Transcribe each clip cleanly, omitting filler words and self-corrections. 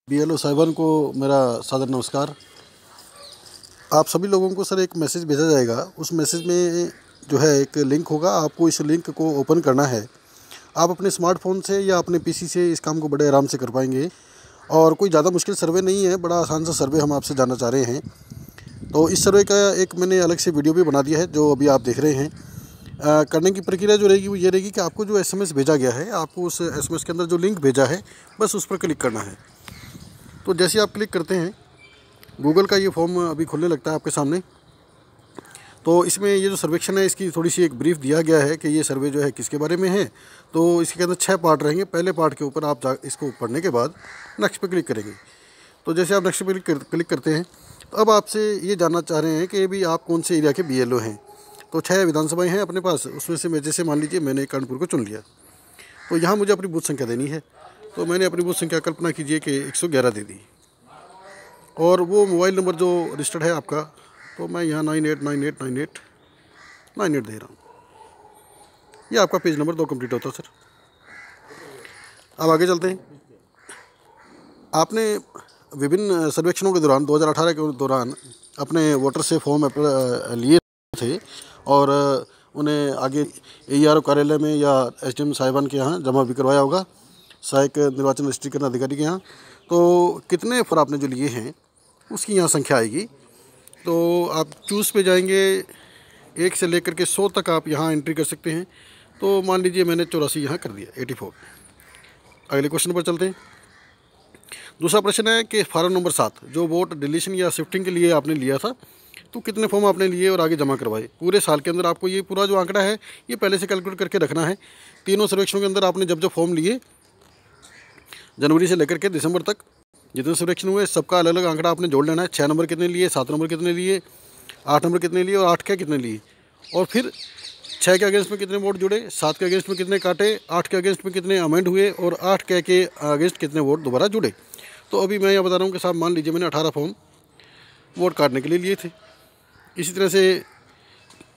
BLO साहिबान को मेरा सादर नमस्कार। आप सभी लोगों को सर एक मैसेज भेजा जाएगा। उस मैसेज में जो है एक लिंक होगा, आपको इस लिंक को ओपन करना है। आप अपने स्मार्टफोन से या अपने पीसी से इस काम को बड़े आराम से कर पाएंगे और कोई ज़्यादा मुश्किल सर्वे नहीं है, बड़ा आसान सा सर्वे हम आपसे जानना चाह रहे हैं। तो इस सर्वे का एक मैंने अलग से वीडियो भी बना दिया है जो अभी आप देख रहे हैं। करने की प्रक्रिया जो रहेगी वो ये रहेगी कि आपको जो एसएमएस भेजा गया है, आपको उस एसएमएस के अंदर जो लिंक भेजा है बस उस पर क्लिक करना है। तो जैसे आप क्लिक करते हैं, गूगल का ये फॉर्म अभी खुलने लगता है आपके सामने। तो इसमें ये जो सर्वेक्षण है इसकी थोड़ी सी एक ब्रीफ दिया गया है कि ये सर्वे जो है किसके बारे में है। तो इसके अंदर 6 पार्ट रहेंगे। पहले पार्ट के ऊपर आप इसको पढ़ने के बाद नेक्स्ट पे क्लिक करेंगे। तो जैसे आप नेक्स्ट पे क्लिक करते हैं तो अब आपसे ये जानना चाह रहे हैं कि भी आप कौन से एरिया के बीएलओ हैं। तो 6 विधानसभाएँ हैं अपने पास, उसमें से मैं जैसे मान लीजिए मैंने कर्णपुर को चुन लिया। तो यहाँ मुझे अपनी बूथ संख्या देनी है। तो मैंने अपनी बूथ संख्या कल्पना कीजिए कि 111 दे दी और वो मोबाइल नंबर जो रजिस्टर्ड है आपका, तो मैं यहाँ 98989898 दे रहा हूँ। ये आपका पेज नंबर 2 कंप्लीट होता है सर। अब आगे चलते हैं। आपने विभिन्न सर्वेक्षणों के दौरान 2018 के दौरान अपने वोटर से फॉर्म लिए थे और उन्हें आगे एईआरओ कार्यालय में या एसडीएम साहिबान के यहाँ जमा भी करवाया होगा, सहायक निर्वाचन रजिस्ट्रीकरण अधिकारी के यहाँ। तो कितने फॉर्म आपने जो लिए हैं उसकी यहाँ संख्या आएगी। तो आप चूज़ पे जाएंगे, 1 से लेकर के 100 तक आप यहाँ एंट्री कर सकते हैं। तो मान लीजिए मैंने 84 यहाँ कर दिया, 84। अगले क्वेश्चन पर चलते हैं। दूसरा प्रश्न है कि फार्म नंबर 7 जो वोट डिलीशन या शिफ्टिंग के लिए आपने लिया था, तो कितने फॉर्म आपने लिए और आगे जमा करवाए पूरे साल के अंदर। आपको ये पूरा जो आंकड़ा है ये पहले से कैलकुलेट करके रखना है। तीनों सर्वेक्षणों के अंदर आपने जब जब फॉर्म लिए, जनवरी से लेकर के दिसंबर तक जितने सर्वेक्षण हुए सबका अलग अलग आंकड़ा आपने जोड़ लेना है। 6 नंबर कितने लिए, 7 नंबर कितने लिए, 8 नंबर कितने लिए और 8 के कितने लिए, और फिर 6 के अगेंस्ट में कितने वोट जुड़े, 7 के अगेंस्ट में कितने काटे, 8 के अगेंस्ट में कितने अमेंड हुए और 8 के अगेंस्ट कितने वोट दोबारा जुड़े। तो अभी मैं यह बता रहा हूँ कि साहब मान लीजिए मैंने 18 फॉर्म वोट काटने के लिए लिए थे। इसी तरह से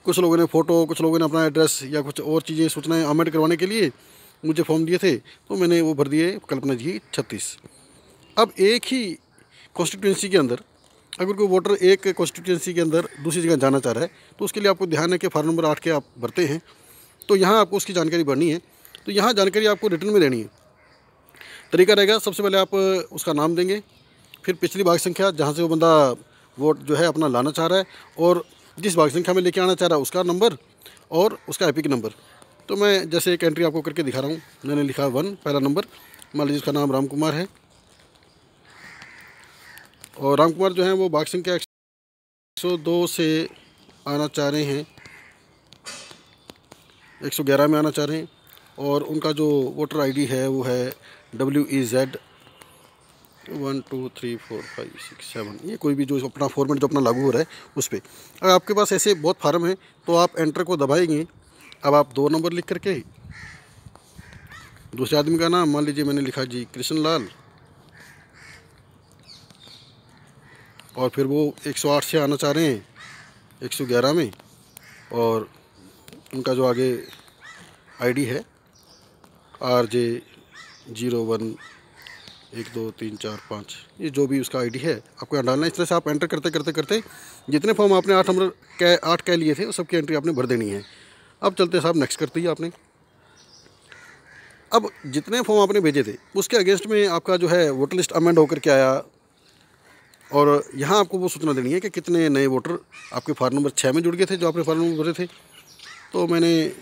कुछ लोगों ने फ़ोटो, कुछ लोगों ने अपना एड्रेस या कुछ और चीज़ें सूचनाएं अमेंड करवाने के लिए मुझे फॉर्म दिए थे, तो मैंने वो भर दिए कल्पना जी 36। अब एक ही कॉन्स्टिट्यूंसी के अंदर अगर कोई वोटर एक कॉन्स्टिट्यूंसी के अंदर दूसरी जगह जाना चाह रहा है तो उसके लिए आपको ध्यान है कि फार्म नंबर 8 के आप भरते हैं। तो यहाँ आपको उसकी जानकारी भरनी है। तो यहाँ जानकारी आपको रिटर्न में देनी है। तरीका रहेगा, सबसे पहले आप उसका नाम देंगे, फिर पिछली भाग संख्या जहाँ से वो बंदा वोट जो है अपना लाना चाह रहा है और जिस भाग संख्या में लेके आना चाह रहा है उसका नंबर और उसका एपिक नंबर। तो मैं जैसे एक एंट्री आपको करके दिखा रहा हूँ। मैंने लिखा 1 पहला नंबर, मान लीजिए उसका नाम राम कुमार है और राम कुमार जो है वो भाग संख्या 102 से आना चाह रहे हैं, 111 में आना चाह रहे हैं और उनका जो वोटर आईडी है वो है WEZ 1 2 3 4 5 6 7। ये कोई भी जो अपना फॉर्मेट जो अपना लागू हो रहा है उस पर। अगर आपके पास ऐसे बहुत फार्म हैं तो आप एंटर को दबाएंगे। अब आप 2 नंबर लिख करके दूसरे आदमी का नाम, मान लीजिए मैंने लिखा जी कृष्ण लाल, और फिर वो 108 से आना चाह रहे हैं 111 में और उनका जो आगे आईडी है RJ 01 1 2 3 4 5, ये जो भी उसका आईडी है आपको यहाँ डालना है। इस तरह से आप एंटर करते करते करते जितने फॉर्म आपने 8 नंबर के 8 कह लिए थे उस सबकी एंट्री आपने भर देनी है। अब चलते साहब नेक्स्ट करते ही आपने। अब जितने फॉर्म आपने भेजे थे उसके अगेंस्ट में आपका जो है वोटर लिस्ट अमेंड होकर के आया और यहाँ आपको वो सूचना देनी है कि कितने नए वोटर आपके फार्म नंबर 6 में जुड़ गए थे जो आपने फार्म नंबर भरे थे। तो मैंने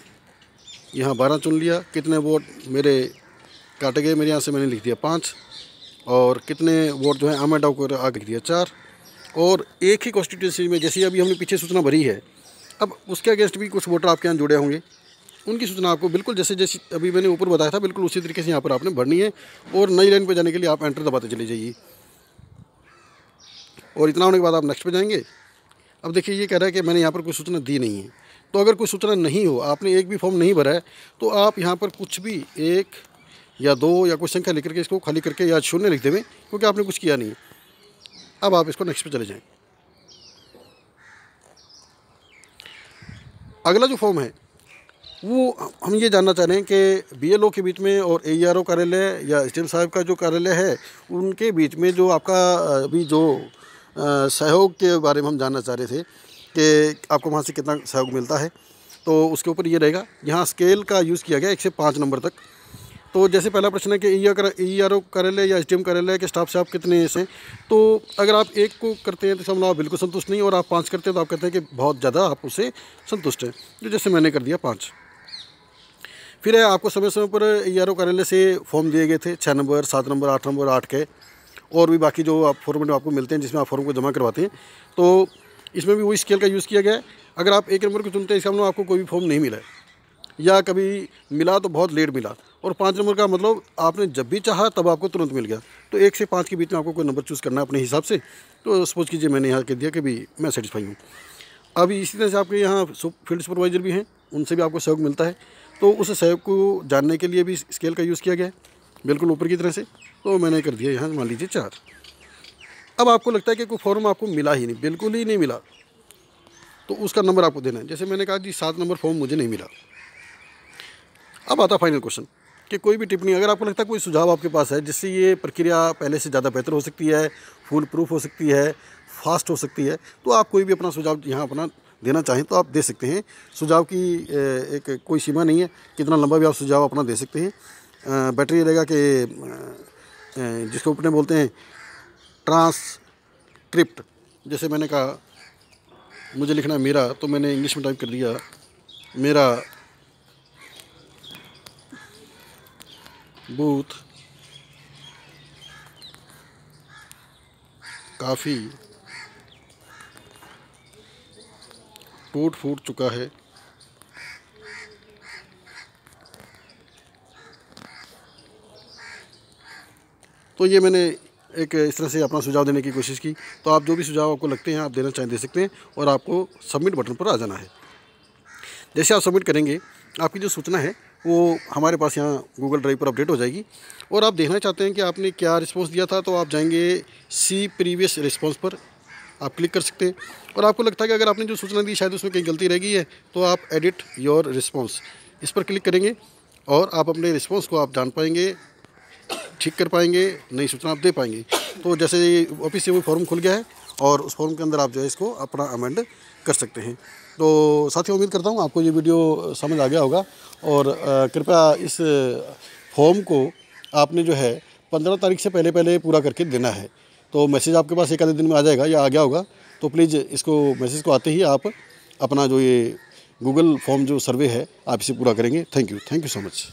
यहाँ 12 चुन लिया। कितने वोट मेरे काटे गए, मेरे यहाँ से मैंने लिख दिया 5 और कितने वोट जो है अमेंड होकर आगे लिख दिया 4। और एक ही कॉन्स्टिट्यूंसी में जैसे अभी हमने पीछे सूचना भरी है, अब उसके अगेंस्ट भी कुछ वोटर आपके यहाँ जुड़े होंगे, उनकी सूचना आपको बिल्कुल जैसे जैसे अभी मैंने ऊपर बताया था बिल्कुल उसी तरीके से यहाँ पर आपने भरनी है। और नई लाइन पर जाने के लिए आप एंटर दबाते चले जाइए और इतना होने के बाद आप नेक्स्ट पे जाएंगे। अब देखिए ये कह रहा है कि मैंने यहाँ पर कोई सूचना दी नहीं है। तो अगर कोई सूचना नहीं हो, आपने एक भी फॉर्म नहीं भरा है, तो आप यहाँ पर कुछ भी 1 या 2 या कोई संख्या लिख करके इसको खाली करके या 0 लिख देवें, क्योंकि आपने कुछ किया नहीं। अब आप इसको नेक्स्ट पे चले जाएँ। अगला जो फॉर्म है वो हम ये जानना चाह रहे हैं कि बीएलओ के बीच में और एईआरओ कार्यालय या एसडीएम साहब का जो कार्यालय है उनके बीच में जो आपका अभी जो सहयोग के बारे में हम जानना चाह रहे थे कि आपको वहाँ से कितना सहयोग मिलता है। तो उसके ऊपर ये रहेगा, यहाँ स्केल का यूज़ किया गया 1 से 5 नंबर तक। तो जैसे पहला प्रश्न है कि एईआरओ कार्यालय या एसडीएम कार्यालय के स्टाफ से आप कितने ऐसे, तो अगर आप 1 को करते हैं तो समझ लो आप बिल्कुल संतुष्ट नहीं, और आप 5 करते हैं तो आप कहते हैं कि बहुत ज़्यादा आप उससे संतुष्ट हैं, जो जैसे मैंने कर दिया 5। फिर है आपको समय समय पर एईआरओ कार्यालय से फॉर्म दिए गए थे 6 नंबर, 7 नंबर, 8 नंबर, 8 के, और भी बाकी जो आप फॉर्मेट आपको मिलते हैं जिसमें आप फॉर्म को जमा करवाते हैं। तो इसमें भी वही स्केल का यूज़ किया गया है। अगर आप 1 नंबर को चुनते हैं इसका मतलब आपको कोई भी फॉर्म नहीं मिला है, या कभी मिला तो बहुत लेट मिला, और 5 नंबर का मतलब आपने जब भी चाहा तब आपको तुरंत मिल गया। तो 1 से 5 के बीच में आपको कोई नंबर चूज़ करना है अपने हिसाब से। तो सपोज कीजिए मैंने यहाँ कह दिया कि भी मैं सेटिस्फाई हूँ। अभी इसी तरह से आपके यहाँ फील्ड सुपरवाइज़र भी हैं, उनसे भी आपको सहयोग मिलता है। तो उस सहयोग को जानने के लिए भी स्केल का यूज़ किया गया है, बिल्कुल ऊपर की तरह से। तो मैंने कर दिया यहाँ मान लीजिए 4। अब आपको लगता है कि कोई फॉर्म आपको मिला ही नहीं, बिल्कुल ही नहीं मिला, तो उसका नंबर आपको देना है। जैसे मैंने कहा जी 7 नंबर फॉर्म मुझे नहीं मिला। अब आता फाइनल क्वेश्चन कि कोई भी टिप्पणी, अगर आपको लगता है कोई सुझाव आपके पास है जिससे ये प्रक्रिया पहले से ज़्यादा बेहतर हो सकती है, फुल प्रूफ हो सकती है, फास्ट हो सकती है, तो आप कोई भी अपना सुझाव यहाँ अपना देना चाहें तो आप दे सकते हैं। सुझाव की एक कोई सीमा नहीं है, कितना लंबा भी आप सुझाव अपना दे सकते हैं। बेटर ये रहेगा कि जिसको अपने बोलते हैं ट्रांसक्रिप्ट, जैसे मैंने कहा मुझे लिखना है मेरा, तो मैंने इंग्लिश में टाइप कर दिया मेरा बूथ काफ़ी टूट फूट चुका है, तो ये मैंने एक इस तरह से अपना सुझाव देने की कोशिश की। तो आप जो भी सुझाव आपको लगते हैं आप देना चाहें दे सकते हैं, और आपको सबमिट बटन पर आ जाना है। जैसे आप सबमिट करेंगे आपकी जो सूचना है वो हमारे पास यहाँ गूगल ड्राइव पर अपडेट हो जाएगी, और आप देखना चाहते हैं कि आपने क्या रिस्पांस दिया था, तो आप जाएंगे सी प्रीवियस रिस्पांस पर आप क्लिक कर सकते हैं। और आपको लगता है कि अगर आपने जो सूचना दी शायद उसमें कहीं गलती रह गई है, तो आप एडिट योर रिस्पांस इस पर क्लिक करेंगे, और आप अपने रिस्पांस को आप जान पाएंगे, ठीक कर पाएंगे, नई सूचना आप दे पाएंगे। तो जैसे वापस से वो फॉर्म खुल गया है, और उस फॉर्म के अंदर आप जो है इसको अपना अमेंड कर सकते हैं। तो साथियों उम्मीद करता हूँ आपको ये वीडियो समझ आ गया होगा, और कृपया इस फॉर्म को आपने जो है 15 तारीख से पहले पूरा करके देना है। तो मैसेज आपके पास एक आधे दिन में आ जाएगा या आ गया होगा, तो प्लीज़ इसको मैसेज को आते ही आप अपना जो ये गूगल फॉर्म जो सर्वे है आप इसे पूरा करेंगे। Thank you so much.